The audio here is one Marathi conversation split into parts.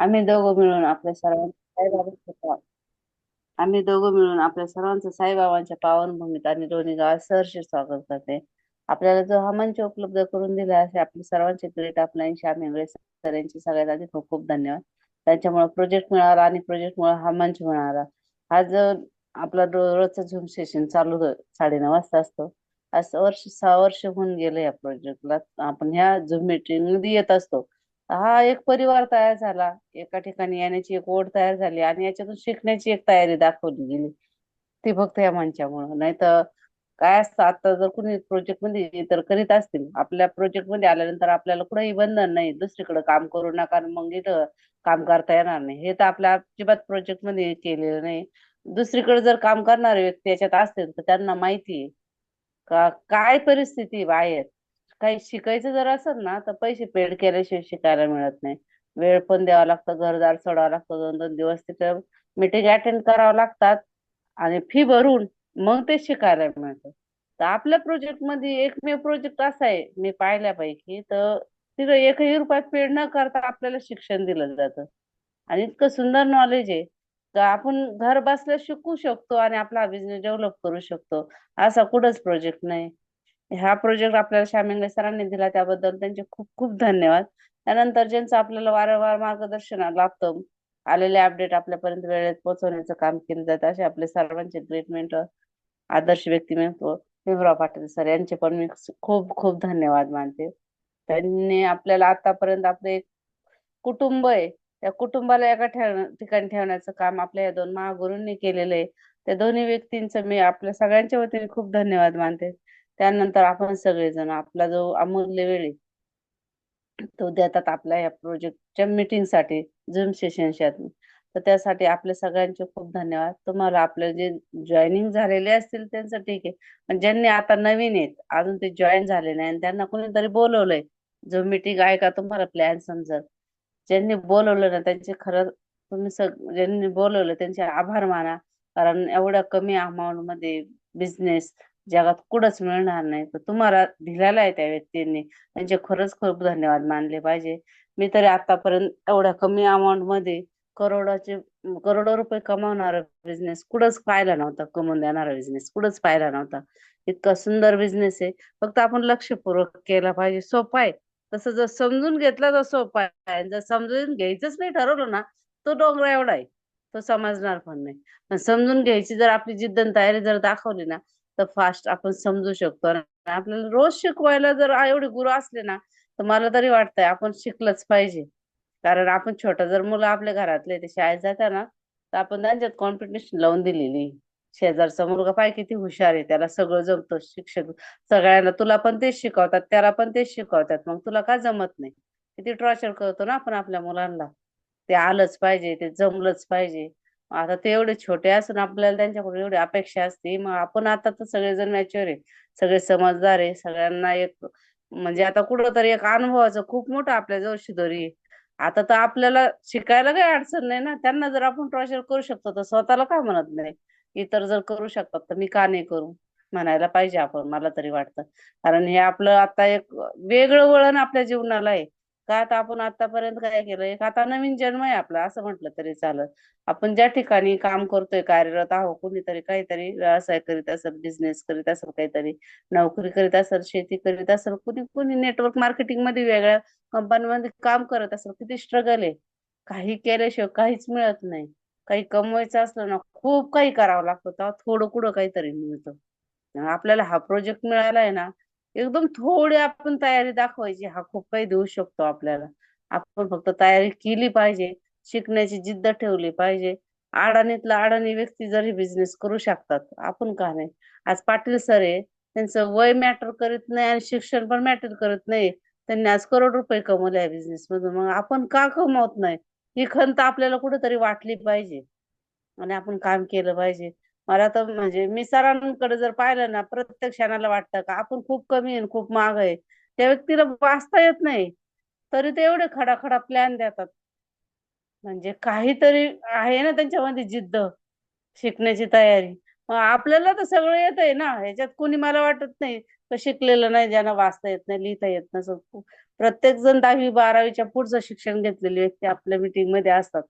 आम्ही दोघं मिळून आपल्या सर्वांचं आम्ही दोघं मिळून आपल्या सर्वांचं साईबाबांच्या पावनभूमीत आणि दोन्ही गावात सहर्ष स्वागत करते. आपल्याला जो हा मंच उपलब्ध करून दिला असे आपले सर्वांचे great upline Shyam Ingle sir यांचे सगळ्यात आधी खूप खूप धन्यवाद. त्यांच्यामुळे प्रोजेक्ट मिळाला आणि प्रोजेक्टमुळे हा मंच मिळाला. हा जो आपला रोजचा झूम सेशन चालू 9:30 वाजता असतो. असं 6 वर्ष होऊन गेले या प्रोजेक्टला. आपण ह्या झूम मीटिंग मध्ये येत असतो. हा एक परिवार तयार झाला. एका ठिकाणी येण्याची एक ओढ तयार झाली आणि याच्यातून शिकण्याची एक तयारी दाखवली गेली. ती फक्त या मंचामुळे. नाही तर काय असतं, आता जर कुणी प्रोजेक्ट मध्ये तर करीत असतील, आपल्या प्रोजेक्ट मध्ये आल्यानंतर आपल्याला कुठेही बंधन नाही, दुसरीकडे काम करू नका आणि मग इथं काम करता येणार नाही, हे तर आपल्या अजिबात प्रोजेक्ट मध्ये केलेलं नाही. दुसरीकडे जर काम करणारे व्यक्ती याच्यात असतील तर त्यांना माहिती आहे का काय परिस्थिती आहे बाहेर. काही शिकायचं जर असेल ना तर पैसे पेड केल्याशिवाय शिकायला मिळत नाही. वेळ पण द्यावा लागतं, घरदार सोडावं लागतं, 2-2 दिवस तिथं मीटिंग अटेंड करावं लागतात आणि फी भरून मग ते शिकायला मिळतं. तर आपल्या प्रोजेक्ट मध्ये एकमेव प्रोजेक्ट असा आहे मी पाहिल्यापैकी, तर तिथं एकही रुपया पेड न करता आपल्याला शिक्षण दिलं जातं. आणि इतकं सुंदर नॉलेज आहे का आपण घर बसल्या शिकू शकतो आणि आपला बिझनेस डेव्हलप करू शकतो. असा कुठंच प्रोजेक्ट नाही. हा प्रोजेक्ट आपल्याला श्यामिंगले सरांनी दिला त्याबद्दल त्यांचे खूप खूप धन्यवाद. त्यानंतर ज्यांचं आपल्याला वारंवार मार्गदर्शन लाभतं, आलेले अपडेट आपल्यापर्यंत वेळेत पोहोचवण्याचं काम केलं जातं, असे आपले सर्वांचे ग्रेट मेंटर, आदर्श व्यक्तिमत्व भीमराव पाटील सर यांचे पण मी खूप खूप धन्यवाद मानते. त्यांनी आपल्याला आतापर्यंत आपले एक कुटुंब आहे, त्या कुटुंबाला एका ठिकाणी ठेवण्याचं काम आपल्या या दोन महागुरूंनी केलेलं आहे. त्या दोन्ही व्यक्तींचं मी आपल्या सगळ्यांच्या वतीने खूप धन्यवाद मानते. त्यानंतर आपण सगळेजण आपला जो अमूल्य वेळ आहे तो देतात आपल्या या प्रोजेक्टच्या मीटिंग साठी, झूम सेशनसाठी. तर त्यासाठी आपल्या सगळ्यांचे खूप धन्यवाद. तुम्हाला आपले जे जॉईनिंग झालेले असतील त्यांचं ठीक आहे, पण ज्यांनी आता नवीन आहेत अजून ते जॉईन झाले नाही आणि त्यांना कोणीतरी बोलवलंय, झूम मीटिंग आहे का तुम्हाला प्लॅन समजत, ज्यांनी बोलवलं ना त्यांचे खरं तुम्ही ज्यांनी बोलवलं त्यांचे आभार माना. कारण एवढ्या कमी अमाऊंट मध्ये बिझनेस जगात कुठंच मिळणार नाही, तर तुम्हाला दिलेला आहे त्या व्यक्तींनी, त्यांचे खरंच खूप धन्यवाद मानले पाहिजे. मी तरी आतापर्यंत एवढ्या कमी अमाऊंट मध्ये करोडाचे करोडो रुपये कमावणारा बिझनेस कुठंच पाहिला नव्हता, कमवून देणारा बिझनेस कुठंच पाहिला नव्हता. इतका सुंदर बिझनेस आहे. फक्त आपण लक्षपूर्वक केला पाहिजे. सोपा आहे. तसं जर समजून घेतला तर सोपा आहे. जर समजून घ्यायचंच नाही ठरवलं ना, तो डोंगरा एवढा आहे. तो समजणार पण नाही. पण समजून घ्यायची जर आपली जिद्द आणि तयारी जर दाखवली ना, तर फास्ट आपण समजू शकतो. आणि आपल्याला रोज शिकवायला जर एवढे गुरु असले ना, तर मला तरी वाटतंय आपण शिकलंच पाहिजे. कारण आपण छोटं जर मुलं आपल्या घरातले ते शाळेत जातात ना, तर आपण त्यांच्यात कॉम्पिटिशन लावून दिलेली. शेजारचा मुलगा पाय किती हुशार आहे, त्याला सगळं जमतं. शिक्षक सगळ्यांना तुला पण तेच शिकवतात, त्याला पण तेच शिकवतात, मग तुला का जमत नाही? किती टॉर्चर करतो ना आपण आपल्या मुलांना. ते आलंच पाहिजे, ते जमलंच पाहिजे. आता ते एवढे छोटे असून आपल्याला त्यांच्याकडून एवढी अपेक्षा असते. मग आपण आता तर सगळेजण मॅच्युअर आहे, सगळे समजदार आहे, सगळ्यांना एक म्हणजे आता कुठंतरी एक अनुभवाचं खूप मोठं आपल्या जवळ शिदोरी आहे. आता तर आपल्याला शिकायला काही अडचण नाही ना. त्यांना जर आपण टॉर्चर करू शकतो तर स्वतःला का म्हणत नाही? इतर जर करू शकतात तर मी का नाही करू? म्हणायला पाहिजे आपण, मला तरी वाटतं. कारण हे आपलं आता एक वेगळं वळण आपल्या जीवनाला आहे. का आता आपण आतापर्यंत काय केलं, एक आता नवीन जन्म आहे आपला असं म्हटलं तरी चालत. आपण ज्या ठिकाणी काम करतोय, कार्यरत आहोत, कुणीतरी काहीतरी व्यवसाय करीत असेल, बिझनेस करीत असेल, काहीतरी नोकरी करीत असेल, शेती करीत असेल, कुणी कुणी नेटवर्क मार्केटिंग मध्ये वेगळ्या कंपनीमध्ये काम करत असेल, किती स्ट्रगल आहे. काही केल्याशिवाय काहीच मिळत नाही. काही कमवायचं असलं ना खूप काही करावं लागतं, तेव्हा थोडं कुठं काहीतरी मिळतं. आपल्याला हा प्रोजेक्ट मिळाला आहे ना, एकदम थोडी आपण तयारी दाखवायची, हा खूप काही देऊ शकतो आपल्याला. आपण फक्त तयारी केली पाहिजे, शिकण्याची जिद्द ठेवली पाहिजे. अडाणीतला अडाणी व्यक्ती जरी बिझनेस करू शकतात, आपण का नाही? आज पाटील सर आहे, त्यांचं वय मॅटर करत नाही आणि शिक्षण पण मॅटर करत नाही. त्यांनी आज करोड रुपये कमवले आहे बिझनेस मधून. मग आपण का कमवत नाही? ही खंत आपल्याला कुठेतरी वाटली पाहिजे आणि आपण काम केलं पाहिजे. मला तर म्हणजे मी सरांकडे जर पाहिलं ना, प्रत्येक क्षणाला वाटतं का आपण खूप कमी आहे आणि खूप महाग आहे. त्या व्यक्तीला वाचता येत नाही, तरी ते एवढे खडाखडा प्लॅन देतात. म्हणजे काहीतरी आहे ना त्यांच्यामध्ये जिद्द, शिकण्याची तयारी. मग आपल्याला तर सगळं येतंय ना, ह्याच्यात कोणी मला वाटत नाही का शिकलेलं नाही, ज्यांना वाचता येत नाही, लिहिता येत नसेल. प्रत्येक जण 10वी 12वीच्या पुढचं शिक्षण घेतलेली व्यक्ती आपल्या मीटिंग मध्ये असतात.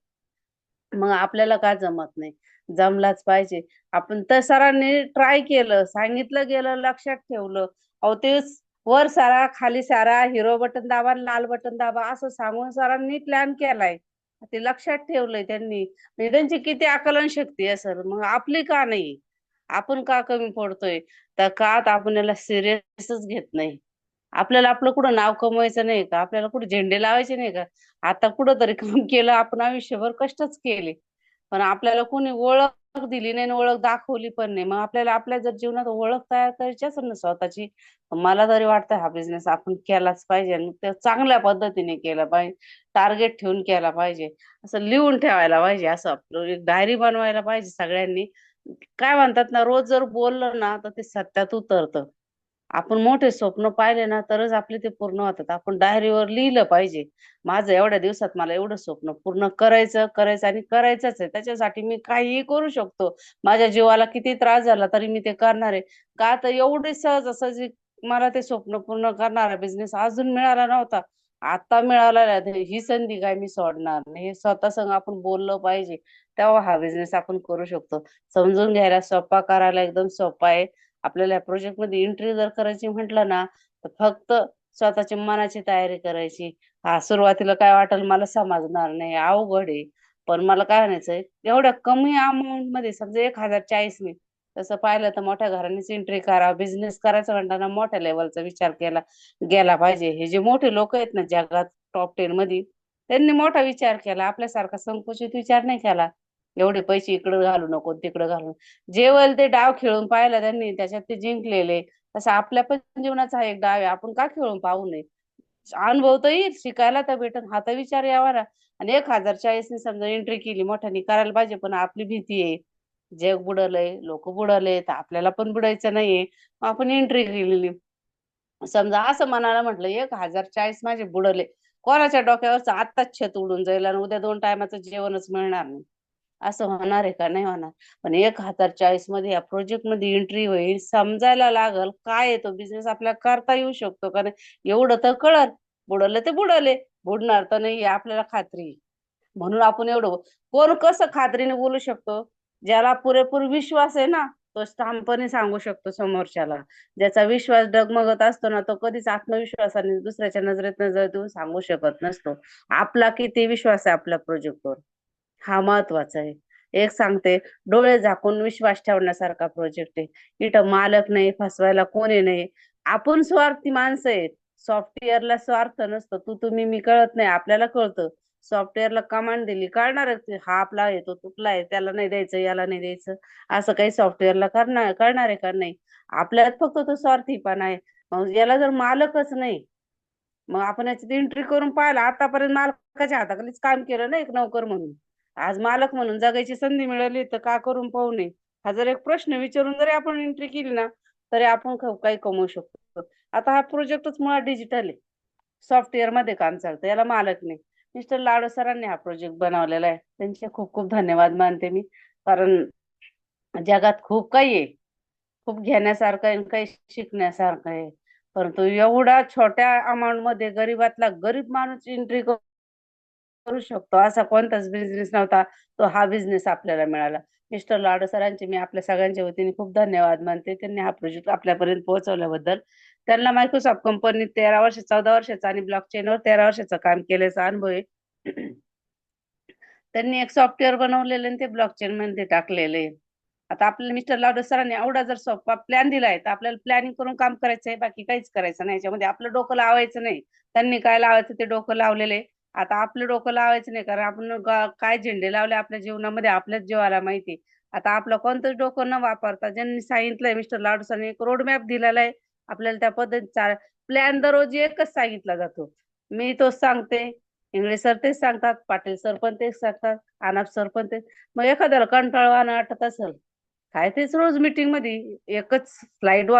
मग आपल्याला का जमत नाही? जमलाच पाहिजे. आपण तर सरांनी ट्राय केलं, सांगितलं गेलं, लक्षात ठेवलं. अहो ते वर सारा, खाली सारा, हिरो बटन दाबा, लाल बटन दाबा असं सांगून सरांनी प्लॅन केलाय. ते लक्षात ठेवलंय त्यांनी. म्हणजे त्यांची किती आकलन शक्ती आहे सर. मग आपली का नाही? आपण का कमी पडतोय? तर का तर आपण याला सिरियसच घेत नाही. आपल्याला आपलं कुठं नाव कमवायचं नाही का? आपल्याला कुठे झेंडे लावायचे नाही का? आता कुठं तरी काम केलं आपण, आयुष्यभर कष्टच केले. पण आपल्याला कोणी ओळख दिली नाही आणि ओळख दाखवली पण नाही. मग आपल्याला आपल्या जर जीवनात ओळख तयार करायची असेल ना स्वतःची, मला तरी वाटतं हा बिझनेस आपण केलाच पाहिजे आणि ते चांगल्या पद्धतीने केला पाहिजे. टार्गेट ठेवून केला पाहिजे. असं लिहून ठेवायला पाहिजे. असं आपलं एक डायरी बनवायला पाहिजे सगळ्यांनी. काय म्हणतात ना, रोज जर बोललं ना तर ते सत्यात उतरतं. आपण मोठे स्वप्न पाहिले ना तरच आपले ते पूर्ण होतात. आपण डायरीवर लिहिलं पाहिजे. माझं एवढ्या दिवसात मला एवढं स्वप्न पूर्ण करायचं करायचं आणि करायचंच आहे. त्याच्यासाठी मी काहीही करू शकतो. माझ्या जीवाला किती त्रास झाला तरी मी ते करणार आहे. का तर एवढी सहजासहजी मला ते स्वप्न पूर्ण करणारा बिझनेस अजून मिळाला नव्हता. आता मिळाला आहे. ही संधी काय मी सोडणार नाही. हे स्वतः संग आपण बोललं पाहिजे. तेव्हा हा बिझनेस आपण करू शकतो. समजून घ्यायला सोपा, करायला एकदम सोपा आहे. आपल्याला प्रोजेक्ट मध्ये एंट्री जर करायची म्हटलं ना तर फक्त स्वतःची मनाची तयारी करायची. हा, सुरुवातीला काय वाटेल मला समजणार नाही, अवघड आहे. पण मला काय म्हणायचंय, एवढ्या कमी अमाऊंट मध्ये समजा 1040 मी तसं पाहिलं तर मोठ्या घरांनीच एंट्री करा. बिझनेस करायचं म्हणताना मोठ्या लेवलचा विचार केला गेला पाहिजे. हे जे मोठे लोक आहेत ना जगात, टॉप 10 मध्ये, त्यांनी मोठा विचार केला. आपल्यासारखा संकुचित विचार नाही केला. एवढे पैसे इकडे घालू नको तिकडे घालू. जे होईल ते डाव खेळून पाहिला त्यांनी, त्याच्यात ते जिंकलेले. तसं आपल्या पण जीवनाचा हा एक डाव आहे. आपण का खेळून पाहू नये? अनुभव तर येईल, शिकायला तर भेटन, हा तर विचार यावा ना. आणि 1040 ने समजा एंट्री केली, मोठ्याने करायला पाहिजे. पण आपली भीती आहे, जग बुडलंय, लोक बुडाले, तर आपल्याला पण बुडायचं नाहीये. मग आपण एंट्री केलेली. समजा असं म्हणायला म्हटलं 1040 माझे बुडले, कोणाच्या डोक्यावरच आत्ताच छत उडून जाईल आणि उद्या 2 टायमाचं जेवणच मिळणार नाही. असं होणार आहे का? नाही होणार. पण 1040 मध्ये या प्रोजेक्ट मध्ये एंट्री होईल, समजायला लागल काय आहे तो बिझनेस, आपल्याला करता येऊ शकतो का नाही एवढं तर कळल. बुडवलं ते बुडाले, बुडणार तर नाही आपल्याला खात्री आहे. म्हणून आपण एवढं, कोण कसं खात्रीने बोलू शकतो? ज्याला पुरेपूर विश्वास आहे ना, तो ठामपणे सांगू शकतो समोरच्याला. ज्याचा विश्वास डगमगत असतो ना, तो कधीच आत्मविश्वासाने दुसऱ्याच्या नजरेत नजर देऊन सांगू शकत नसतो आपला किती विश्वास आहे आपल्या प्रोजेक्टवर. हा महत्वाचा आहे. एक सांगते, डोळे झाकून विश्वास ठेवण्यासारखा प्रोजेक्ट आहे. इथं मालक नाही, फसवायला कोणी नाही. आपण स्वार्थी माणसं आहेत. सॉफ्टवेअरला स्वार्थ नसतो. तू तुम्ही मी कळत नाही, आपल्याला कळतं. सॉफ्टवेअरला कमांड दिली कळणार, हा आपला आहे तो तुटला आहे, त्याला नाही द्यायचं, याला नाही द्यायचं. असं काही सॉफ्टवेअरला करणार आहे का? नाही. आपल्यात फक्त तो स्वार्थीपणा आहे. मग याला जर मालकच नाही, मग आपण याच्यात एंट्री करून पाहिला. आतापर्यंत मालकाच्या हाताखालीच काम केलं ना एक नोकर म्हणून. आज मालक म्हणून जगायची संधी मिळाली तर का करून पाहू नये? हा जर एक प्रश्न विचारून जरी आपण एंट्री केली ना, तरी आपण काही कमवू शकतो. आता हा प्रोजेक्टच मुळात डिजिटल आहे. सॉफ्टवेअर मध्ये काम चालतं, याला मालक नाही. मिस्टर लाडो सरांनी हा प्रोजेक्ट बनवलेला आहे, त्यांचे खूप खूप धन्यवाद मानते मी. कारण जगात खूप काही आहे, खूप घेण्यासारखं आहे आणि काही शिकण्यासारखं आहे. परंतु एवढा छोट्या अमाऊंट मध्ये गरीबातला गरीब माणूस एंट्री करू शकतो असा कोणताच बिझनेस नव्हता. तो हा बिझनेस आपल्याला मिळाला. मिस्टर लाडो सरांचे मी आपल्या सगळ्यांच्या वतीने खूप धन्यवाद मानते. त्यांनी हा प्रोजेक्ट आपल्यापर्यंत पोहोचवल्याबद्दल. त्यांना मायक्रोसॉफ्ट कंपनीत 13 वर्ष, 14 वर्षाचा आणि ब्लॉकचेनवर 13 वर्षाचं काम केल्याचा अनुभव आहे. त्यांनी एक सॉफ्टवेअर बनवलेलं आणि ते ब्लॉकचेन मध्ये टाकलेले. आता आपल्याला मिस्टर लावडे सरांनी एवढा जर सोपा प्लॅन दिलाय तर आपल्याला प्लॅनिंग करून काम करायचंय, बाकी काहीच करायचं नाही. याच्यामध्ये आपलं डोकं लावायचं नाही. त्यांनी काय लावायचं ते डोकं लावलेले. आता आपलं डोकं लावायचं नाही, कारण आपण काय झेंडे लावले आपल्या जीवनामध्ये आपल्याच जीवाला माहिती. आता आपलं कोणतंच डोकं न वापरता ज्यांनी सांगितलंय मिस्टर लाडू सरांनी एक रोड मॅप दिलेला आहे. आपल्याला त्या पद्धतीचा प्लॅन दररोज एकच सांगितला जातो. मी तोच सांगते, इंगळे सर तेच सांगतात, पाटील सर पण तेच सांगतात, आनाप सर पण तेच. मग एखाद्याला कंटाळवाणं वाटत असेल, काय तेच रोज मीटिंग मध्ये एकच स्लाइड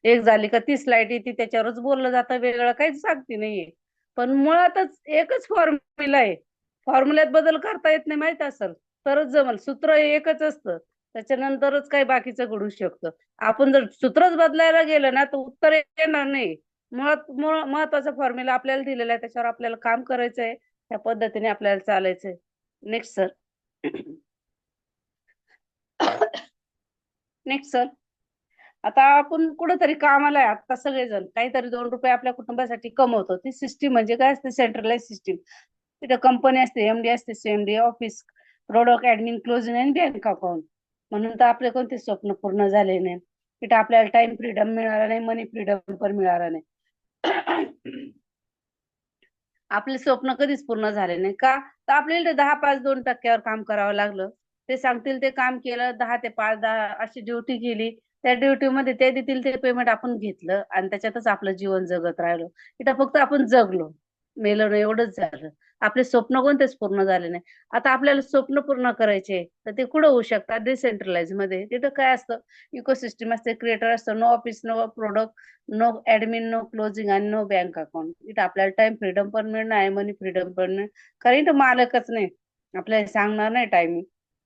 एक झाली का ती स्लाइड येते, त्याच्यावरच बोललं जातं, वेगळं काहीच सांगते नाहीये. पण मुळातच एकच फॉर्म्युला आहे. फॉर्म्युल्यात बदल करता येत नाही, माहित असेल तरच जमल. सूत्र हे एकच असतं, त्याच्यानंतरच काही बाकीचं घडू शकतं. आपण जर सूत्रच बदलायला गेलं ना तर उत्तर येणार नाही. मुळात महत्वाचा फॉर्म्युला आपल्याला दिलेला आहे, त्याच्यावर आपल्याला काम करायचंय, त्या पद्धतीने आपल्याला चालायचंय. Next sir. Next sir. आता आपण कुठेतरी कामाला आहे, आता सगळेजण काहीतरी 2 रुपये आपल्या कुटुंबासाठी कमवतो. ती सिस्टीम म्हणजे काय असते? Centralise system. तिथे कंपनी असते, एमडी असते, CMD office, product admin, closing आणि बँक अकाउंट. म्हणून तर आपले कोणते स्वप्न पूर्ण झाले नाही. तिथे आपल्याला टाइम फ्रीडम मिळाला नाही, मनी फ्रीडम पण मिळाला नाही. आपले स्वप्न कधीच पूर्ण झाले नाही का? तर आपल्याला 10-5-2% काम करावं लागलं. ते सांगतील ते काम केलं, 10 ते 5, 10 अशी ड्युटी केली. त्या ड्युटी मध्ये ते देतील ते पेमेंट आपण घेतलं आणि त्याच्यातच आपलं जीवन जगत राहिलो. इथं फक्त आपण जगलो, मेलो नाही, एवढंच झालं. आपले स्वप्न कोणतेच पूर्ण झाले नाही. आता आपल्याला स्वप्न पूर्ण करायचे तर ते कुठं होऊ शकतात? डिसेंट्रलाइज मध्ये. तिथं काय असतं? इकोसिस्टम असते, क्रिएटर असतं, no office, no product, no admin, no closing आणि नो बँक अकाउंट. इथं आपल्याला टाइम फ्रीडम पण मिळणार आहे, मनी फ्रीडम पण नाही. कारण इथं मालकच नाही, आपल्याला सांगणार नाही टायमिंग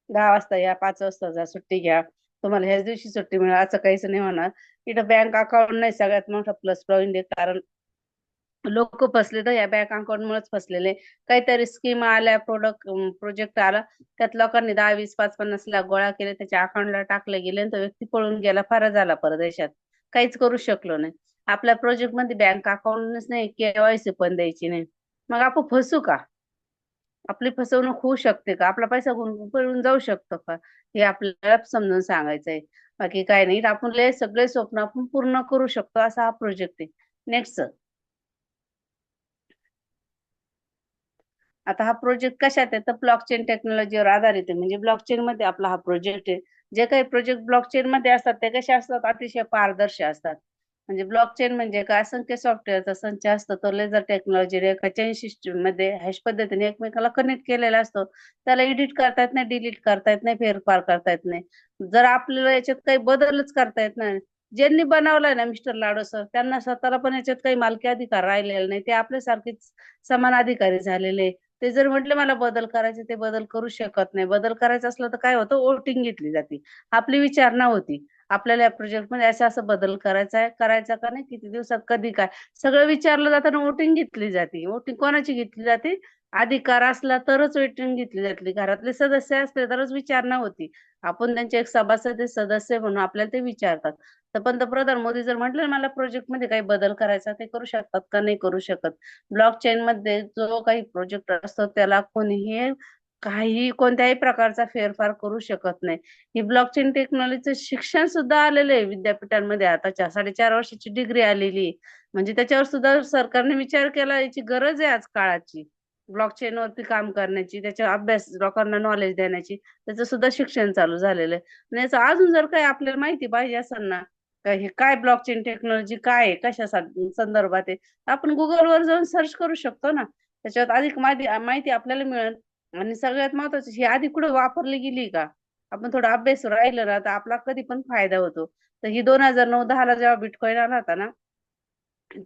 10 वाजता या, 5 वाजता जा, सुट्टी घ्या, तुम्हाला ह्याच दिवशी सुट्टी मिळेल असं काहीच नाही होणार. इथं बँक अकाउंट नाही, सगळ्यात मोठा प्लस पॉईंट आहे. कारण लोक फसले तर या बँक अकाउंट मुळेच फसलेले. काहीतरी स्कीम आल्या, प्रोजेक्ट आला, त्यात लोकांनी 10, 20, 5, 50 लाख गोळा केले, त्याच्या अकाउंटला टाकले गेले आणि तो व्यक्ती पळून गेला, फार झाला परदेशात, काहीच करू शकलो नाही. आपल्या प्रोजेक्ट मध्ये बँक अकाउंटच नाही, केवायसी पण द्यायची नाही. मग आपण फसू का? आपली फसवणूक होऊ शकते का? आपला पैसा पळून जाऊ शकतो का? हे आपल्याला समजून सांगायचंय. बाकी काय नाही, आपण सगळे स्वप्न आपण पूर्ण करू शकतो, असा हा प्रोजेक्ट आहे. नेक्स्ट. आता हा प्रोजेक्ट कशात आहे? तर ब्लॉकचेन टेक्नॉलॉजीवर आधारित आहे. म्हणजे ब्लॉकचेन मध्ये आपला हा प्रोजेक्ट आहे. जे काही प्रोजेक्ट ब्लॉकचेन मध्ये असतात ते कसे असतात? अतिशय पारदर्शी असतात. म्हणजे ब्लॉकचेन म्हणजे काय? असंख्य सॉफ्टवेअरचा संच असतो, तो लेझर टेक्नॉलॉजी रेखा चेन सिस्टीम मध्ये हॅश पद्धतीने एकमेकाला कनेक्ट केलेला असतो. त्याला एडिट करता येत नाही, डिलीट करता येत नाही, फेरफार करता येत नाही. जर आपल्याला याच्यात काही बदलच करता येत नाही, ज्यांनी बनवलाय ना मिस्टर लाडो सर, त्यांना स्वतःला पण याच्यात काही मालकी अधिकार राहिलेला नाही. ते आपल्यासारखेच समान अधिकारी झालेले. ते जर म्हटले मला बदल करायचे, ते बदल करू शकत नाही. बदल करायचं असलं तर काय होतं? वोटिंग घेतली जाते. आपली विचारणा होती, आपल्याला या प्रोजेक्ट मध्ये असं असं बदल करायचा आहे, करायचा का नाही, किती दिवसात, कधी, काय, सगळं विचारलं जातं आणि वोटिंग घेतली जाते. वोटिंग कोणाची घेतली जाते? अधिकार असला तरच वोटिंग घेतली जाते. घरातले सदस्य असले तरच विचारणा होती. आपण त्यांचे एक सभासद आहे, सदस्य आहे, म्हणून आपल्याला ते विचारतात. तर पंतप्रधान मोदी जर म्हटलं मला प्रोजेक्ट मध्ये काही बदल करायचा, ते करू शकतात का? नाही करू शकत. ब्लॉकचेन मध्ये जो काही प्रोजेक्ट असतो त्याला कोणीही काही कोणत्याही प्रकारचा फेरफार करू शकत नाही. ही ब्लॉकचेन टेक्नॉलॉजीचं शिक्षण सुद्धा आलेलं आहे विद्यापीठांमध्ये. आता 4.5 वर्षाची डिग्री आलेली आहे. म्हणजे त्याच्यावर सुद्धा सरकारने विचार केला, याची गरज आहे आज काळाची. ब्लॉकचेन वरती काम करण्याची, त्याच्या अभ्यास, लोकांना नॉलेज देण्याची, त्याचं सुद्धा शिक्षण चालू झालेलं आहे. आणि याचं अजून जर काही आपल्याला माहिती पाहिजे असेल ना, का हे काय ब्लॉकचेन टेक्नॉलॉजी काय आहे, कशासाठी संदर्भात आहे, आपण गुगलवर जाऊन सर्च करू शकतो ना. त्याच्यात अधिक माहिती आपल्याला मिळेल. आणि सगळ्यात महत्वाचं, ही आधी कुठे वापरली गेली का? आपण थोडा अभ्यास राहिलं ना तर आपला कधी पण फायदा होतो. तर ही 2009-10 ला जेव्हा बिटकॉइन आला होता ना,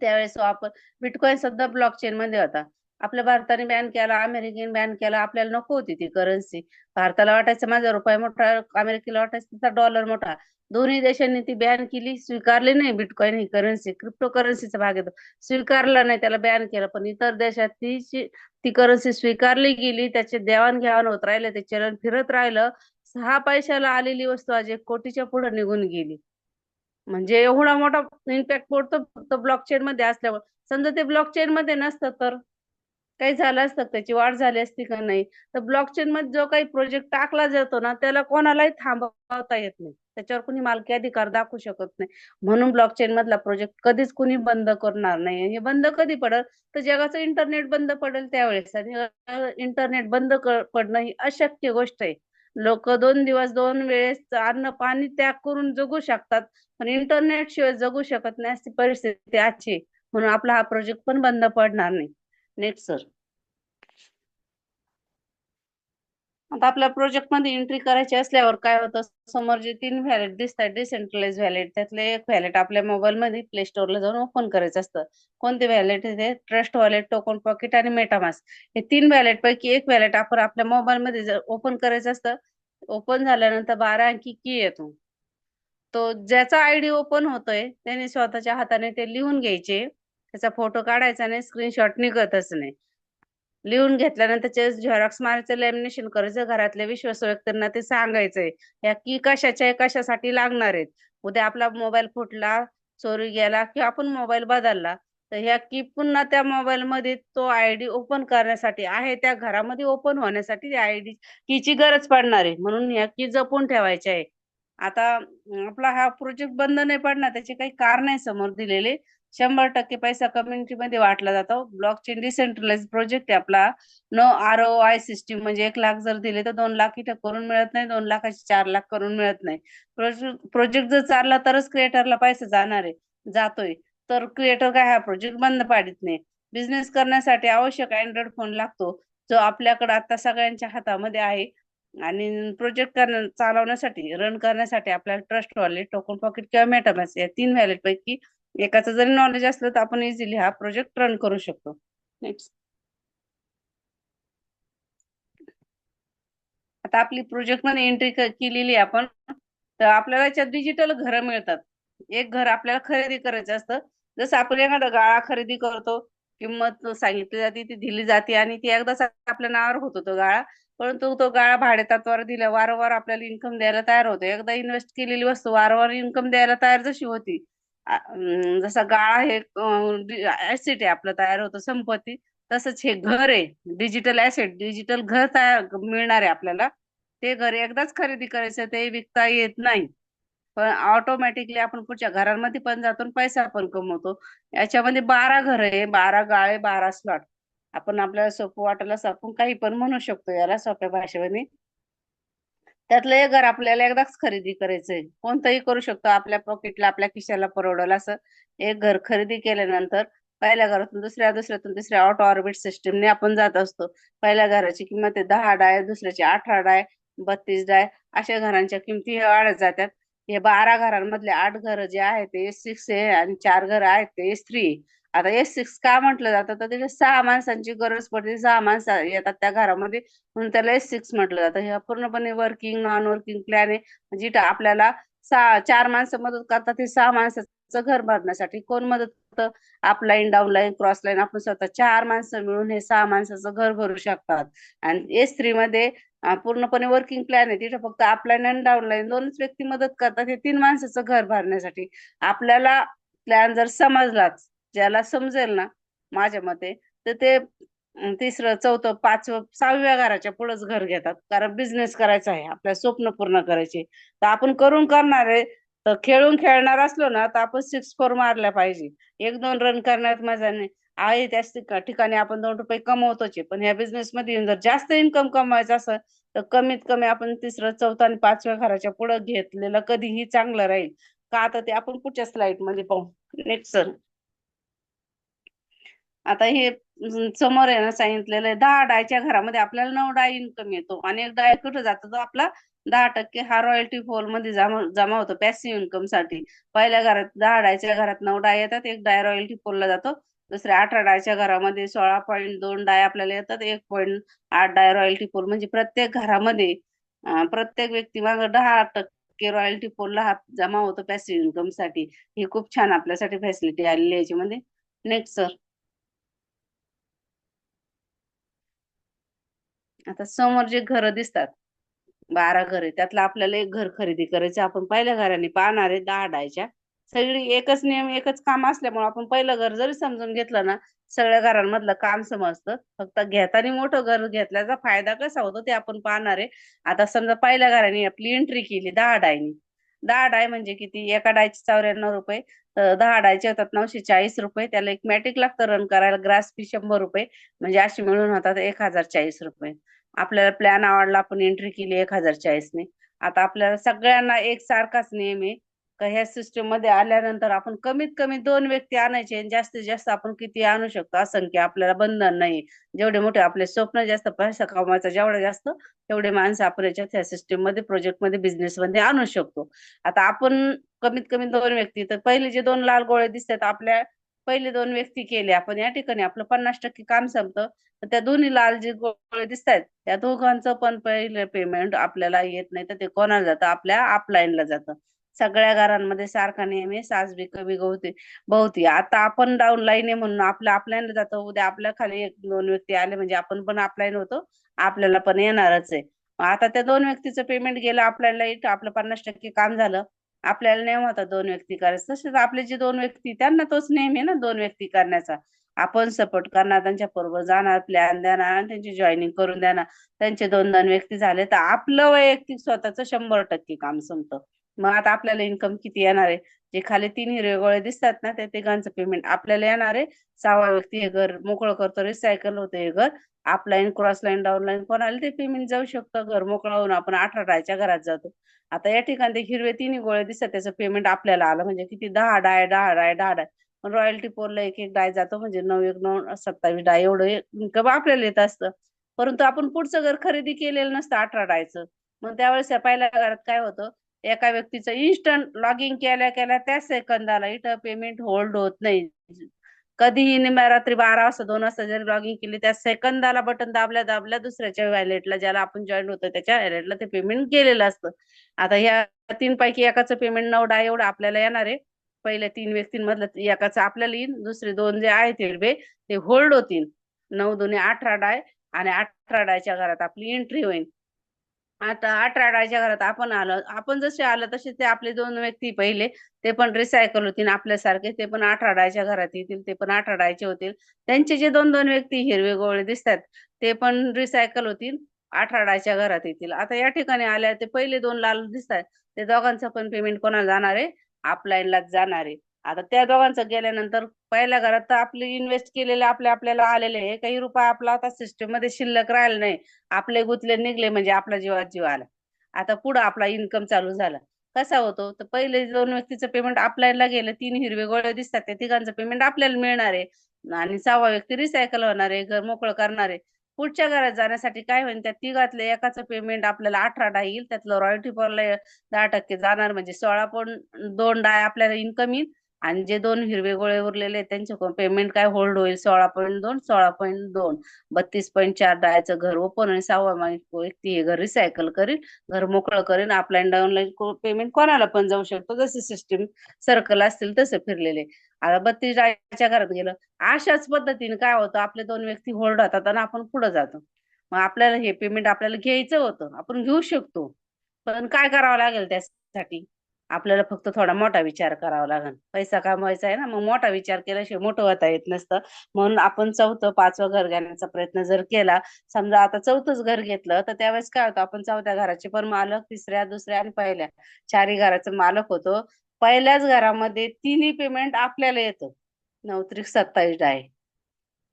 त्यावेळेस वापर बिटकॉइन सुद्धा ब्लॉकचेन मध्ये होता. आपल्या भारताने बॅन केला, अमेरिकेने बॅन केला. आपल्याला नको होती ती करन्सी. भारताला वाटायचं माझा रुपया मोठा, अमेरिकेला वाटायचं तिचा डॉलर मोठा. दोन्ही देशांनी ती बॅन केली, स्वीकारली नाही. बिटकॉइन ही करन्सी क्रिप्टो करन्सीचा भाग येतो, स्वीकारला नाही, त्याला बॅन केलं. पण इतर देशात ती करन्सी स्वीकारली गेली, त्याचे देवाणघेवाण होत राहिले, ते चलन फिरत राहिलं. 6 पैशाला आलेली वस्तू आज 1 कोटीच्या पुढे निघून गेली. म्हणजे एवढा मोठा इम्पॅक्ट पडतो फक्त ब्लॉकचेन मध्ये असल्यावर. समजा ते ब्लॉकचेन मध्ये नसतं तर काही झालं असतं, त्याची वाढ झाली असती का नाही? तर ब्लॉकचेन मध्ये जो काही प्रोजेक्ट टाकला जातो ना, त्याला कोणालाही थांबवता येत नाही. त्याच्यावर कुणी मालकी अधिकार दाखवू शकत नाही. म्हणून ब्लॉकचेन मधला प्रोजेक्ट कधीच कुणी बंद करणार नाही. हे बंद कधी पडेल? तर जगाचं इंटरनेट बंद पडेल त्यावेळेस. आणि इंटरनेट बंद पडणं ही अशक्य गोष्ट आहे. लोक 2 दिवस 2 वेळेस अन्न पाणी त्याग करून जगू शकतात, पण इंटरनेट शिवाय जगू शकत नाही, अशी परिस्थिती आजची आहे. म्हणून आपला हा प्रोजेक्ट पण बंद पडणार नाही. Next sir. आता आपल्या प्रोजेक्ट मध्ये एंट्री करायची असल्यावर काय होतं? समोर जे 3 व्हॅलेट दिसतात, डिसेंट्रलाइज व्हॅलेट, त्यातले एक व्हॅलेट आपल्या मोबाईल मध्ये प्ले स्टोअरला जाऊन ओपन करायचं असतं. कोणते व्हॅलेट? ते ट्रस्ट वॉलेट, टोकन पॉकेट आणि मेटामास्क. हे 3 व्हॅलेट पैकी एक व्हॅलेट आपण आपल्या मोबाईल मध्ये जर ओपन करायचं असतं. ओपन झाल्यानंतर 12 अंकी की येतो. तो ज्याचा आयडी ओपन होतोय त्याने स्वतःच्या हाताने ते लिहून घ्यायचे. त्याचा फोटो काढायचा नाही, स्क्रीनशॉट निघतच नाही. लिहून घेतल्यानंतर त्याचे झेरॉक्स मारायचं, लॅमिनेशन करायचं, घरातल्या विश्वासू व्यक्तींना ते सांगायचंय या की कशाच्या आहे, कशासाठी लागणार आहेत. उद्या आपला मोबाईल फुटला, चोरी गेला किंवा आपण मोबाईल बदलला तर ह्या की पुन्हा त्या मोबाईल मध्ये तो आयडी ओपन करण्यासाठी आहे, त्या घरामध्ये ओपन होण्यासाठी आयडी कीची गरज पडणार आहे, म्हणून ह्या की जपून ठेवायच्या आहे. आता आपला हा प्रोजेक्ट बंद नाही पडणार, त्याचे काही कारण आहे समोर दिलेले. 100% पैसा कम्युनिटीमध्ये वाटला जातो. ब्लॉकचेन डिसेंट्रलाइज प्रोजेक्ट आहे आपला. नो ROI सिस्टीम, म्हणजे 1 लाख जर दिले तर 2 लाख इथं करून मिळत नाही, 2 लाखाचे 4 लाख करून मिळत नाही. प्रोजेक्ट जर चालला तरच क्रिएटरला पैसा जाणार आहे, जातोय. तर क्रिएटर काय हा प्रोजेक्ट बंद पाडित नाही. बिझनेस करण्यासाठी आवश्यक अँड्रॉइड फोन लागतो, जो आपल्याकडे आता सगळ्यांच्या हातामध्ये आहे. आणि प्रोजेक्ट चालवण्यासाठी, रन करण्यासाठी आपल्याला ट्रस्ट वॉलेट, टोकन पॉकेट किंवा मेटामास्क या 3 वॅलेट पैकी एकाचं जरी नॉलेज असलं तर आपण इझिली हा प्रोजेक्ट रन करू शकतो. नेक्स्ट. आता आपली प्रोजेक्ट मध्ये एंट्री केलेली आहे आपण, तर आपल्याला याच्यात डिजिटल घरं मिळतात. एक घर आपल्याला खरेदी करायचं असतं. जसं आपण एखादा गाळा खरेदी करतो, किंमत सांगितली जाते, ती दिली जाते आणि ती एकदाच आपल्या नावावर होतो तो गाळा. परंतु तो गाळा भाडेतत्त्वावर दिला, वारंवार आपल्याला इन्कम द्यायला तयार होतो. एकदा इन्व्हेस्ट केलेली वस्तू वारंवार इन्कम द्यायला तयार जशी होती, जसा गाळा हे ऍसेट आहे आपलं, तयार होतं संपत्ती, तसंच हे घर आहे डिजिटल ऍसेट, डिजिटल घर तयार मिळणार आहे आपल्याला. ते घर एकदाच खरेदी करायचं, ते विकता येत नाही. पण ऑटोमॅटिकली आपण पुढच्या घरांमध्ये पण जातो आणि पैसा पण कमवतो. याच्यामध्ये 12 घर आहे, 12 गाळे, 12 स्लॉट. आपण आपल्याला सोपं वाटेल असं आपण काही पण म्हणू शकतो याला सोप्या भाषेमध्ये. त्यातलं एक घर आपल्याला एकदाच खरेदी करायचंय, कोणतंही करू शकतो, आपल्या पॉकेटला, आपल्या खिशाला परवडेल असं. एक घर खरेदी केल्यानंतर पहिल्या घरातून दुसऱ्या, दुसऱ्यातून तिसऱ्या ऑटो ऑर्बिट सिस्टीमने आपण जात असतो. पहिल्या घराची किंमत आहे 10 डाय, दुसऱ्याची 18 डाय, 32 डाय, अशा घरांच्या किमती वाढत जातात. हे 12 घरांमधले 8 घर जे आहेत ते S6 आहे आणि 4 घर आहेत ते S3. आता S6 का म्हटलं जातं, तर तिथे 6 माणसांची गरज पडते, 6 माणसं येतात त्या घरामध्ये, म्हणून त्याला S6 म्हटलं जातं. हे पूर्णपणे वर्किंग, नॉन वर्किंग प्लॅन आहे, जिथं आपल्याला 4 माणसं मदत करतात. हे 6 माणसाचं घर बांधण्यासाठी कोण मदत करतं? अपलाईन, डाऊनलाईन, क्रॉस लाईन, आपण स्वतः 4 माणसं मिळून हे 6 माणसाचं घर भरू शकतात. आणि S3 मध्ये पूर्णपणे वर्किंग प्लॅन आहे, तिथं फक्त अपलाईन आणि डाऊनलाईन दोनच व्यक्ती मदत करतात हे 3 माणसाचं घर भरण्यासाठी. आपल्याला प्लॅन जर समजलाच, ज्याला समजेल ना, माझ्या मते, तर ते तिसरं, चौथं, पाचवं, 6व्या घराच्या पुढेच घर घेतात, कारण बिझनेस करायचा आहे, आपल्या स्वप्न पूर्ण करायचे. तर आपण करून करणार आहे, तर खेळून खेळणार असलो ना, तर आपण 6 4 मारल्या पाहिजे. 1 2 रन करण्यात मजा नाही आहे. त्याच ठिकाणी आपण 2 रुपये कमवतोच आहे, पण ह्या बिझनेस मध्ये येऊन जर जास्त इन्कम कमवायचं असेल तर कमीत कमी आपण तिसरं, चौथं आणि 5व्या घराच्या पुढे घेतलेलं कधीही चांगलं राहील. का, आता ते आपण पुढच्या स्लाइड मध्ये पाहू. Next sir. आता हे समोर आहे ना सांगितलेलं आहे, 10 डायच्या घरामध्ये आपल्याला 9 डाय इन्कम येतो, आणि 1 डाय कुठे जातो, तो आपला 10% हा रॉयल्टी फॉल मध्ये जमा होतो पॅसिव्ह इन्कम साठी. पहिल्या घरात 10 डायच्या घरात 9 डाय येतात, 1 डाय रॉयल्टी फॉलला जातो. दुसऱ्या 18 डायच्या घरामध्ये 16.2 डाय आपल्याला येतात, 1.8 डाय रॉयल्टी फॉल, म्हणजे प्रत्येक घरामध्ये प्रत्येक व्यक्ती मागे 10% रॉयल्टी फॉलला हा जमा होतो पॅसिव्ह इन्कम साठी. ही खूप छान आपल्यासाठी फॅसिलिटी आलेली आहे याच्यामध्ये. Next sir. आता समोर जे घर दिसतात, 12 घर आहे, त्यातलं आपल्याला एक घर खरेदी करायचं. आपण पहिल्या घराने पाहणार आहे 10 डायच्या. सगळी एकच नियम, एकच काम असल्यामुळे आपण पहिलं घर जरी समजून घेतलं ना, सगळ्या घरांमधलं काम समजतं. फक्त घेताना मोठं घर घेतल्याचा फायदा कसा होतो ते आपण पाहणार आहे. आता समजा पहिल्या घराने आपली एंट्री केली 10 डायनी. 10 डाय म्हणजे किती? एका डायचे 94 रुपये, तर 10 डायचे होतात 940 रुपये. त्याला एक मॅटिक लागतं रन करायला, ग्रास फी 100 रुपये, म्हणजे अशी मिळून होतात 1040 रुपये. आपल्याला प्लॅन आवडला, आपण एंट्री केली 1040ने. आता आपल्याला सगळ्यांना एक सारखाच नियम आहे का, ह्या सिस्टम मध्ये आल्यानंतर आपण कमीत कमी 2 व्यक्ती आणायचे, आणि जास्तीत जास्त आपण किती आणू शकतो असंख्य, आपल्याला बंधन नाही. जेवढे मोठे आपले स्वप्न, जास्त पैसा कमवायचा जेवढा जास्त, तेवढे माणसं आपण याच्यात ह्या सिस्टम मध्ये, प्रोजेक्ट मध्ये, बिझनेस मध्ये आणू शकतो. आता आपण कमीत कमी 2 व्यक्ती, तर पहिले जे 2 लाल गोळे दिसतात आपल्या, पहिले 2 व्यक्ती केले आपण, या ठिकाणी आपलं 50% काम संपतं. तर त्या दोन्ही लाल जे गोळे दिसतात, त्या दोघांचं पण पहिलं पेमेंट आपल्याला येत नाही, तर ते कोणाला जातं? आपल्या अपलाईनला जातं. सगळ्या घरांमध्ये सारखा नियम आहे, सास बी कमी गवते बहुती. आता आपण डाऊन लाईन आहे म्हणून आपल्याला जातो, उद्या आपल्या खाली एक दोन व्यक्ती आले म्हणजे आपण पण अपलाईन होतो, आपल्याला पण येणारच आहे. आता त्या दोन व्यक्तीचं पेमेंट गेलं, आपल्याला इथं आपलं 50% काम झालं, आपल्याला नेम होता दोन व्यक्ती करायचं. तसेच आपले जे दोन व्यक्ती त्यांना तोच नेम आहे ना दोन व्यक्ती करण्याचा. आपण सपोर्ट करणार, त्यांच्या बरोबर जाणार, प्लॅन देणार आणि त्यांची जॉईनिंग करून देणार. त्यांचे दोन दोन व्यक्ती झाले तर आपलं वैयक्तिक स्वतःच 100% काम संपतं. मग आता आपल्याला इन्कम किती येणार आहे? जे खाली तीन हिरवे गोळे दिसतात ना त्या तिघांचं पेमेंट आपल्याला येणार आहे. सहावा व्यक्ती हे घर मोकळं करतो, रिसायकल होतं हे घर. Up line, cross line, down line कोणाला ते पेमेंट जाऊ शकतं. घर मोकळं होऊन आपण 18 च्या घरात जातो. आता या ठिकाणी ते हिरवे तिन्ही गोळे दिसतात त्याचं पेमेंट आपल्याला आलं म्हणजे किती? 10 डाय 10 डाय 10 डाय. पण रॉयल्टी पोरला एक एक डाय जातो म्हणजे 9 1 9 27 डाय एवढं इन्कम आपल्याला येत असतं. परंतु आपण पुढचं घर खरेदी केलेलं नसतं 18 डायचं. मग त्यावेळेस या पहिल्या घरात काय होतं? एका व्यक्तीचं इन्स्टंट लॉगिंग केल्या केल्या त्याच सेकंदाला इथं पेमेंट होल्ड होत नाही. कधीही निम्या रात्री 12 वाजता 2 वाजता जरी लॉगिंग केली त्या सेकंदाला बटन दाबल्या दाबल्या दुसऱ्याच्या वॅलेटला, ज्याला आपण जॉईन होतो त्याच्या वॅलेटला ते पेमेंट गेलेलं असतं. आता ह्या तीन पैकी एकाचं पेमेंट 9 डाय एवढं आपल्याला येणार आहे. पहिल्या तीन व्यक्तींमधलं एकाचं आपल्याला येईल, दुसरे दोन जे आहेत हिरवे ते होल्ड होतील. 9 दुने 18 डाय आणि 18 डायच्या घरात आपली एंट्री होईल. आता 18 डायच्या घरात आपण आलो, आपण जसे आलो तसे ते आपले दोन व्यक्ती पहिले ते पण रिसायकल होतील आपल्यासारखे, ते पण 18 डायच्या घरात येतील, ते पण 18 डायचे होतील. त्यांचे जे दोन दोन व्यक्ती हिरवे गोळे दिसतात ते पण रिसायकल होतील, 18 डायच्या घरात येतील. आता या ठिकाणी आल्या ते पहिले दोन लाल दिसतात ते दोघांचं पण पेमेंट कोणाला जाणार आहे? अपलाईनलाच जाणार आहे. आता त्या दोघांचं गेल्यानंतर पहिल्या घरात तर आपले इन्व्हेस्ट केलेले आपल्याला आलेले आहे, काही रुपया आपला आता सिस्टम मध्ये शिल्लक राहिला नाही. आपले गुतले निघले म्हणजे आपला जीवात जीव आला. आता पुढं आपला इन्कम चालू झाला. कसा होतो? तर पहिले दोन व्यक्तीचं पेमेंट आपल्याला गेलं, तीन हिरवे गोळे दिसतात त्या तिघांचं पेमेंट आपल्याला मिळणार आहे आणि सहावा व्यक्ती रिसायकल होणार आहे, घर मोकळं करणार आहे. पुढच्या घरात जाण्यासाठी काय होईल? त्या तिघातले एकाचं पेमेंट आपल्याला 18 डाय येईल, त्यातलं रॉयल्टी पॉरला 10% जाणार म्हणजे 16.2 डाय आपल्याला इन्कम येईल. आणि जे दोन हिरवे गोळे उरलेले आहेत त्यांचे पेमेंट काय होल्ड होईल? 16.2 16.2 32.4 डायचं घर ओपन आणि सहावा व्यक्ती हे घर रिसायकल करील, घर मोकळं करेल. अपलाईन डाऊनलाईन पेमेंट कोणाला पण जाऊ शकतो, जसे सिस्टीम सर्कल असतील तसे फिरलेले. आता 32 डायच्या घरात गेलं, अशाच पद्धतीने काय होतं? आपले दोन व्यक्ती होल्ड होतात आणि आपण पुढे जातो. मग आपल्याला हे पेमेंट आपल्याला घ्यायचं होतं, आपण घेऊ शकतो. पण काय करावं लागेल त्यासाठी? आपल्याला फक्त थोडा मोठा विचार करावा लागेल. पैसा कमवायचा आहे ना, मग मोठा विचार केल्याशिवाय मोठं होता येत नसतं. म्हणून आपण चौथं पाचवं घर घेण्याचा प्रयत्न जर केला, समजा आता चौथंच घर घेतलं तर त्यावेळेस काय होतं? आपण चौथ्या घराचे पण मालक, तिसऱ्या, दुसऱ्या आणि पहिल्या चारही घराचं मालक होतो. पहिल्याच घरामध्ये तिन्ही पेमेंट आपल्याला येतं. 9 त्रिक 27 डाय.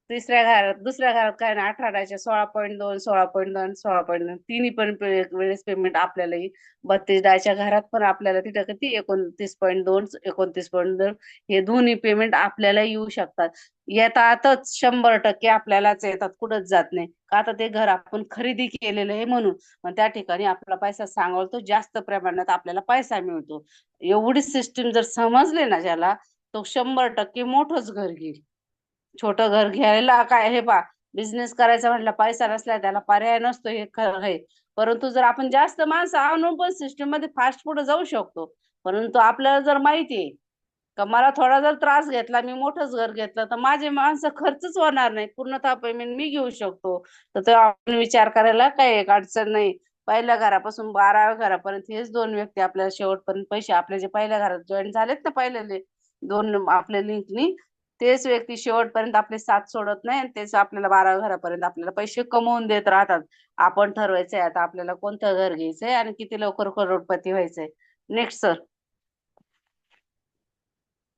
दुसऱ्या घरात काय ना 18 डायच्या 16.2 16.2 16.2 तिन्ही पण वेळेस पेमेंट आपल्याला येईल. 32 डायच्या घरात पण आपल्याला तिथं किती? 29.2 29.2 हे दोन्ही पेमेंट आपल्याला येऊ शकतात. येतातच 100% आपल्यालाच येतात, कुठंच जात नाही का? आता ते घर आपण खरेदी केलेलं आहे म्हणून. मग त्या ठिकाणी आपला पैसा सांगतो, जास्त प्रमाणात आपल्याला पैसा मिळतो. एवढी सिस्टीम जर समजले ना ज्याला, तो 100% मोठंच घर घेईल. छोटं घर घ्यायला काय हे पा, बिझनेस करायचा म्हटलं पैसा नसला त्याला पर्याय नसतो, हे खरं आहे. परंतु जर आपण जास्त माणसं आणून पण सिस्टम मध्ये फास्ट पुढे जाऊ शकतो. परंतु आपल्याला जर माहिती आहे का मला थोडा जर त्रास घेतला, मी मोठंच घर घेतलं तर माझे माणसं खर्चच होणार नाही, पूर्णतः पेमेंट मी घेऊ शकतो. तर तो आपण विचार करायला काही एक अडचण नाही. पहिल्या घरापासून 12व्या घरापर्यंत हेच दोन व्यक्ती आपल्याला शेवटपर्यंत पैसे, आपले जे पहिल्या घरात जॉईन झालेत ना पहिलेले दोन आपल्या लिंकनी, तेच व्यक्ती शेवटपर्यंत आपले साथ सोडत नाही आणि तेच आपल्याला 12व्या घरापर्यंत आपल्याला पैसे कमवून देत राहतात. आपण ठरवायचंय आता आपल्याला कोणतं घर घ्यायचंय आणि किती लवकर करोडपती व्हायचंय. Next sir.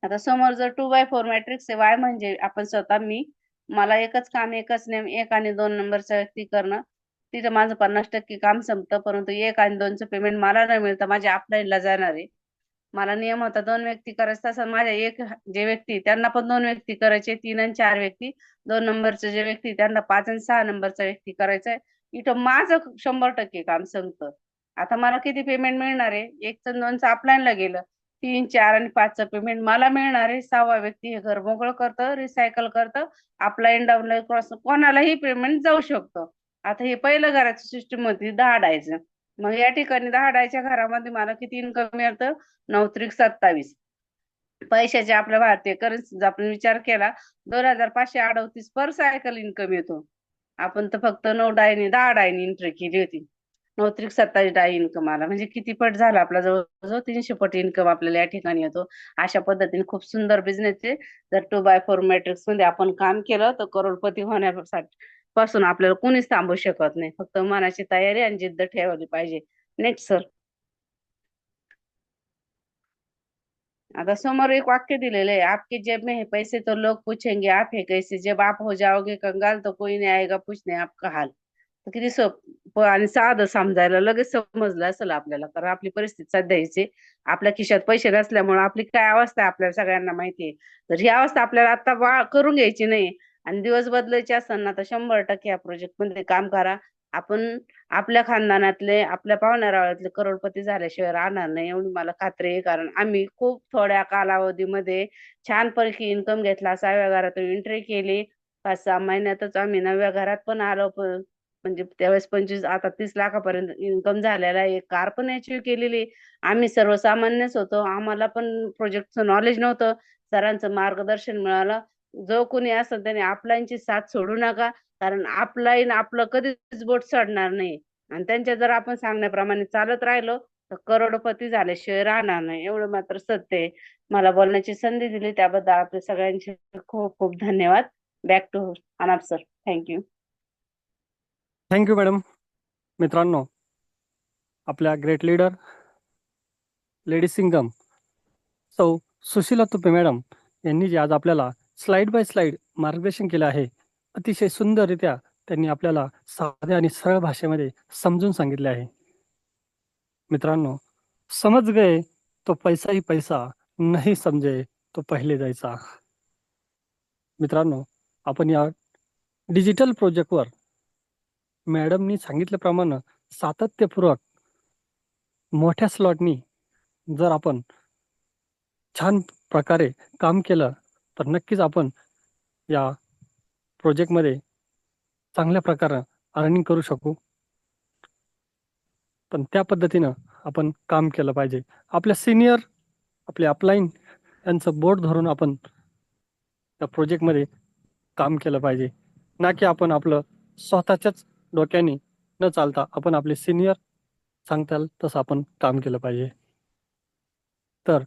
आता समोर जर 2x4 मॅट्रिक्स आहे, वाय म्हणजे आपण स्वतः मला एकच काम, एकच नेम, एक आणि दोन नंबरचा व्यक्ती करणं. तिथं माझं 50% काम संपतं. परंतु एक आणि दोनचं पेमेंट मला न मिळतं माझ्या अपलाईनला जाणार आहे. मला नियम होता 2 व्यक्ती करायचं, तसं माझ्या एक जे व्यक्ती त्यांना पण 2 व्यक्ती करायचे, 3 आणि 4 व्यक्ती. 2 नंबरचे जे व्यक्ती त्यांना 5 आणि 6 नंबरचा व्यक्ती करायचा. इथं माझं 100% काम संपतं. आता मला किती पेमेंट मिळणार आहे? एक आणि दोनचं अपलाईनला गेलं, 3 4 आणि 5चं पेमेंट मला मिळणार आहे. सहावा व्यक्ती हे घर मोकळं करतं, रिसायकल करतं, अपलाईन डाऊनलाईन क्रॉस कोणालाही पेमेंट जाऊ शकतं. आता हे पहिलं घराची सिस्टीम होती 10 डायचं. मग या ठिकाणी 10 डायच्या घरामध्ये मला किती इन्कम मिळतं? 9 त्रिक 27. पैशाचे आपल्या भारतीय करन्सी आपण विचार केला 2538 पर सायकल इन्कम येतो. आपण तर फक्त 10 डायनी एंट्री केली होती. 9 त्रिक 27 डाय इन्कम आला म्हणजे किती पट झाला आपला? जवळजवळ 300 पट इन्कम आपल्याला या ठिकाणी येतो. अशा पद्धतीने खूप सुंदर बिझनेस आहे. जर 2x4 मॅट्रिक्स मध्ये आपण काम केलं तर करोडपती होण्यासाठी पासून आपल्याला कोणीच थांबू शकत नाही. फक्त मनाची तयारी आणि जिद्द ठेवली पाहिजे. Next sir. आता समोर एक वाक्य दिलेलं आहे, आपके जेब में है पैसे तो लोग पूछेंगे आप है कैसे, जब आप हो जाओगे कंगाल तो कोई नहीं आएगा पूछने आपका हाल. तर किती सोपं आणि साधं समजायला लगेच समजलं असेल आपल्याला, कारण आपली परिस्थिती सध्याची आपल्या खिशात पैसे नसल्यामुळे आपली काय अवस्था आहे आपल्याला सगळ्यांना माहिती आहे. तर ही अवस्था आपल्याला आता करून घ्यायची नाही आणि दिवस बदलायचे असताना तर 100% या प्रोजेक्ट मध्ये काम करा. आपण आपल्या खानदानातले आपल्या पाहुण्यारावळ्यातले करोडपती झाल्याशिवाय राहणार नाही एवढी मला खात्री आहे. कारण आम्ही खूप थोड्या कालावधीमध्ये छानपैकी इन्कम घेतला. 6व्या घरातून एंट्री केली. 5-6 महिन्यातच आम्ही 9व्या घरात पण आलो. म्हणजे त्यावेळेस 25 आता 30 लाखापर्यंत इन्कम झालेला आहे. कार पण अचीव्ह केलेली. आम्ही सर्वसामान्यच होतो. आम्हाला पण प्रोजेक्टचं नॉलेज नव्हतं. सरांचं मार्गदर्शन मिळालं. जो कोणी असेल त्याने अपलाईनची साथ सोडू नका. कारण अपलाईन आपलं कधीच बोट सोडणार नाही आणि त्यांच्या जर आपण सांगण्याप्रमाणे चालत राहिलो तर करोडपती झाल्याशिवाय राहणार नाही एवढं मात्र सत्य आहे. मला बोलण्याची संधी दिली त्याबद्दल आपले सगळ्यांचे खूप खूप धन्यवाद. बॅक टू अनाप सर. थँक्यू. Thank you madam. मित्रांनो, आपल्या ग्रेट लीडर लेडी सिंगम सौ सुशीला तुपे मॅडम यांनी जे आज आपल्याला स्लाइड बाय स्लाइड मार्गदर्शन केलं आहे, अतिशय सुंदररित्या त्यांनी आपल्याला साध्या आणि सरळ भाषेमध्ये समजून सांगितले आहे. मित्रांनो, समज गए तो पैसा ही पैसा, नहीं समजे तो पहिले जायचा. मित्रांनो, आपण या डिजिटल प्रोजेक्टवर मॅडमनी सांगितल्याप्रमाणे सातत्यपूर्वक मोठ्या स्लॉटनी जर आपण छान प्रकारे काम केलं तर नक्कीच आपण या प्रोजेक्टमध्ये चांगल्या प्रकारे अर्निंग करू शकू. पण त्या पद्धतीनं आपण काम केलं पाहिजे. आपल्या सिनियर आपले अपलाईन यांचं बोर्ड धरून आपण त्या प्रोजेक्टमध्ये काम केलं पाहिजे, ना की आपण आपलं स्वतःच्याच डोक्याने न चालता आपण आपले सिनियर सांगताल तसं आपण काम केलं पाहिजे. तर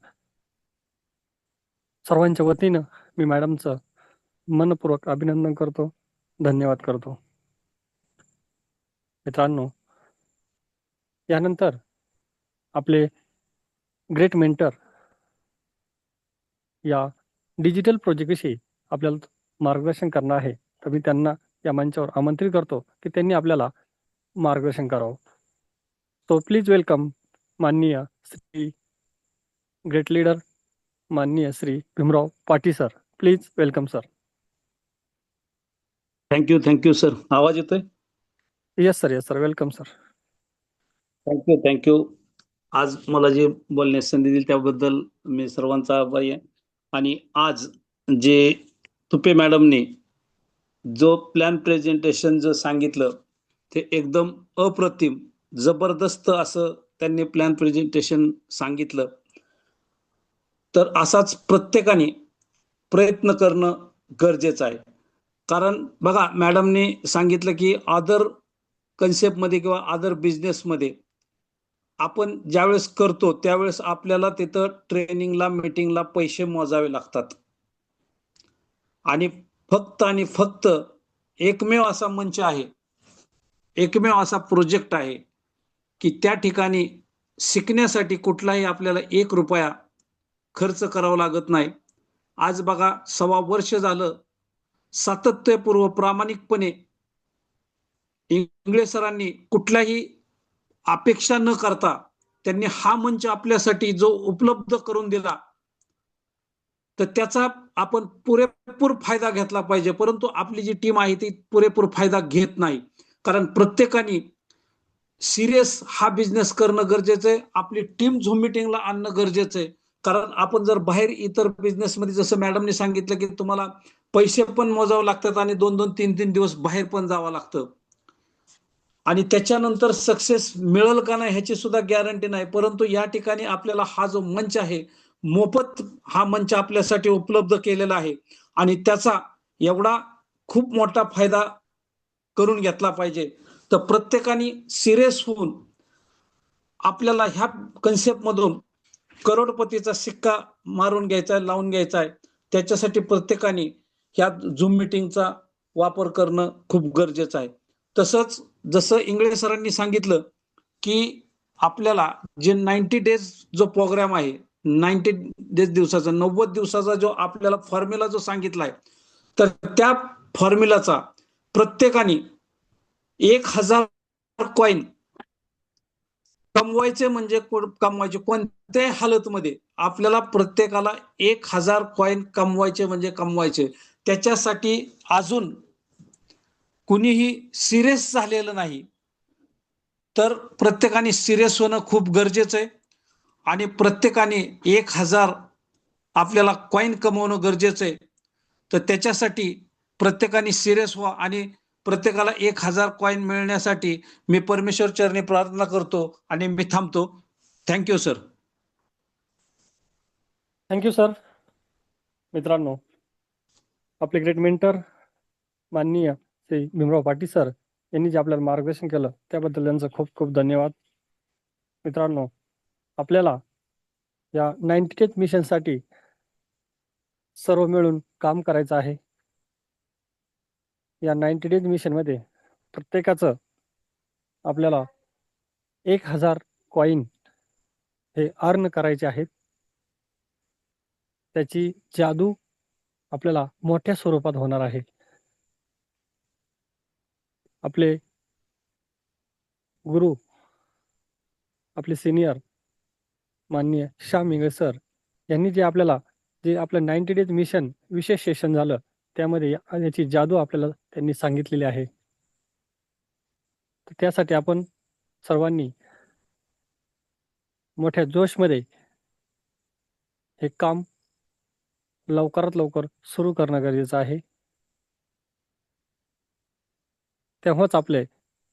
सर्वांच्या वतीनं मी मॅडमचं मनपूर्वक अभिनंदन करतो, धन्यवाद करतो. मित्रांनो, यानंतर आपले ग्रेट मेंटर या डिजिटल प्रोजेक्टविषयी आपल्याला मार्गदर्शन करणार आहे. तर मी त्यांना या मंचावर आमंत्रित करतो की त्यांनी आपल्याला मार्गदर्शन करावं. तो प्लीज वेलकम माननीय श्री ग्रेट लीडर माननीय श्री भीमराव पाटी sir. Please welcome sir. Thank you sir. आवाज येतोय? Yes sir. Welcome sir. Thank you. आज मला जे बोलण्यास संधी दिली त्याबद्दल मी सर्वांचा आभारी आहे. आणि आज जे तुपे मॅडमने जो प्लॅन प्रेझेंटेशन जो सांगितलं ते एकदम अप्रतिम जबरदस्त असं त्यांनी प्लॅन प्रेझेंटेशन सांगितलं. तर असाच प्रत्येकाने प्रयत्न करणं गरजेचं आहे. कारण बघा, मॅडमने सांगितलं की अदर कन्सेप्टमध्ये किंवा अदर बिझनेसमध्ये आपण ज्यावेळेस करतो त्यावेळेस आपल्याला तिथं ट्रेनिंगला मीटिंगला पैसे मोजावे लागतात. आणि फक्त एकमेव असा मंच आहे, एकमेव असा प्रोजेक्ट आहे की त्या ठिकाणी शिकण्यासाठी कुठलाही आपल्याला 1 रुपया खर्च करावा लागत नाही. आज बघा 1.25 वर्ष झालं सातत्यपूर्व प्रामाणिकपणे इंगळे सरांनी कुठल्याही अपेक्षा न करता त्यांनी हा मंच आपल्यासाठी जो उपलब्ध करून दिला तर त्याचा आपण पुरेपूर फायदा घेतला पाहिजे. परंतु आपली जी टीम आहे ती पुरेपूर फायदा घेत नाही. कारण प्रत्येकाने सिरियस हा बिझनेस करणं गरजेचं आहे. आपली टीम झूम मिटिंगला आणणं गरजेचं आहे. कारण आपण जर बाहेर इतर बिझनेसमध्ये जसं मॅडमने सांगितलं की तुम्हाला पैसे पण मोजावे लागतात आणि 2-2, 3-3 दिवस बाहेर पण जावं लागतं. आणि त्याच्यानंतर सक्सेस मिळेल का नाही ह्याची सुद्धा गॅरंटी नाही. परंतु या ठिकाणी आपल्याला हा जो मंच आहे, मोफत हा मंच आपल्यासाठी उपलब्ध केलेला आहे आणि त्याचा एवढा खूप मोठा फायदा करून घेतला पाहिजे. तर प्रत्येकाने सिरियस होऊन आपल्याला ह्या कन्सेप्टमधून करोडपतीचा सिक्का मारून घ्यायचा आहे, लावून घ्यायचा आहे. त्याच्यासाठी प्रत्येकाने ह्या झूम मिटिंगचा वापर करणं खूप गरजेचं आहे. तसंच जसं इंगळे सरांनी सांगितलं की आपल्याला जे 90 डेज जो प्रोग्राम आहे, 90 डेज दिवसाचा, 90 दिवसाचा जो आपल्याला फॉर्म्युला जो सांगितलाय, तर त्या फॉर्म्युलाचा प्रत्येकाने 1000 कॉईन कमवायचे म्हणजे कमवायचे कोणत्याही हालतमध्ये आपल्याला प्रत्येकाला 1000 कॉईन कमवायचे म्हणजे कमवायचे. त्याच्यासाठी अजून कुणीही सिरियस झालेलं नाही, तर प्रत्येकाने सिरियस होणं खूप गरजेचं आहे आणि प्रत्येकाने 1000 आपल्याला कॉईन कमवणं गरजेचं आहे. तर त्याच्यासाठी प्रत्येकाने सिरियस व्हा आणि प्रत्येकाला 1000 कॉईन मिळण्यासाठी मी परमेश्वर चरणी प्रार्थना करतो आणि मी थांबतो. Thank you sir. Thank you sir. मित्रांनो, आपले ग्रेट मेंटर माननीय श्री भीमराव पाटील सर यांनी जे आपल्याला मार्गदर्शन केलं त्याबद्दल त्यांचं खूप खूप धन्यवाद. मित्रांनो, आपल्याला या 90 डेज मिशनसाठी सर्व मिळून काम करायचं आहे. या 90 डेज मिशनमध्ये प्रत्येकाचं आपल्याला 1000 कॉईन हे अर्न करायचे आहेत. त्याची जादू आपल्याला मोठ्या स्वरूपात होणार आहे. आपले गुरु, आपले सिनियर माननीय श्याम इंगळे सर यांनी जे आपलं 90 डेज मिशन विशेष सेशन झालं त्यामध्ये याची जादू आपल्याला त्यांनी सांगितलेली आहे. तर त्यासाठी आपण सर्वांनी मोठ्या जोशमध्ये हे काम लवकरात लवकर सुरू करणं गरजेचं आहे. तेव्हाच आपले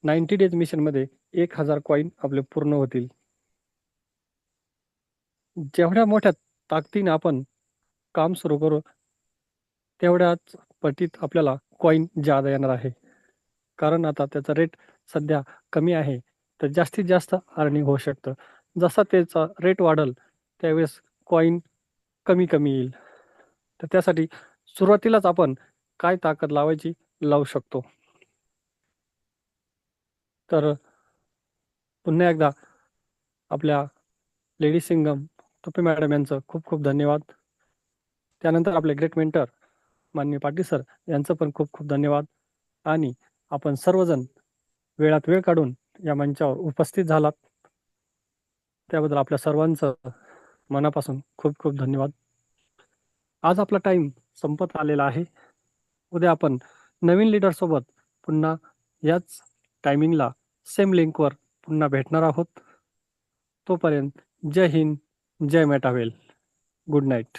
90 डेज मिशनमध्ये 1000 कॉईन आपले पूर्ण होतील. जेवढ्या मोठ्या ताकदीने आपण काम सुरू करू तेवढ्याच पटीत आपल्याला कॉईन जादा येणार आहे. कारण आता त्याचा रेट सध्या कमी आहे, तर जास्तीत जास्त अर्निंग होऊ शकतं. जसा त्याचा रेट वाढेल त्यावेळेस कॉईन कमी कमी येईल. तर त्यासाठी सुरुवातीलाच आपण काय ताकद लावायची लावू शकतो. तर पुन्हा एकदा आपल्या लेडी सिंगम तुपे मॅडम यांचं खूप खूप धन्यवाद. त्यानंतर आपले ग्रेट मेंटर माननीय पाटील सर यांचं पण खूप खूप धन्यवाद. आणि आपण सर्वजण वेळात वेळ काढून या मंचावर उपस्थित झालात त्याबद्दल आपल्या सर्वांचं मनापासून खूप खूप धन्यवाद. आज आपला टाइम संपत आलेला आहे. उद्या आपण नवीन लीडर सोबत पुन्हा याच टायमिंगला सेम लिंकवर पुन्हा भेटणार आहोत. तोपर्यंत जय हिंद, जय मेटावेल. Good night.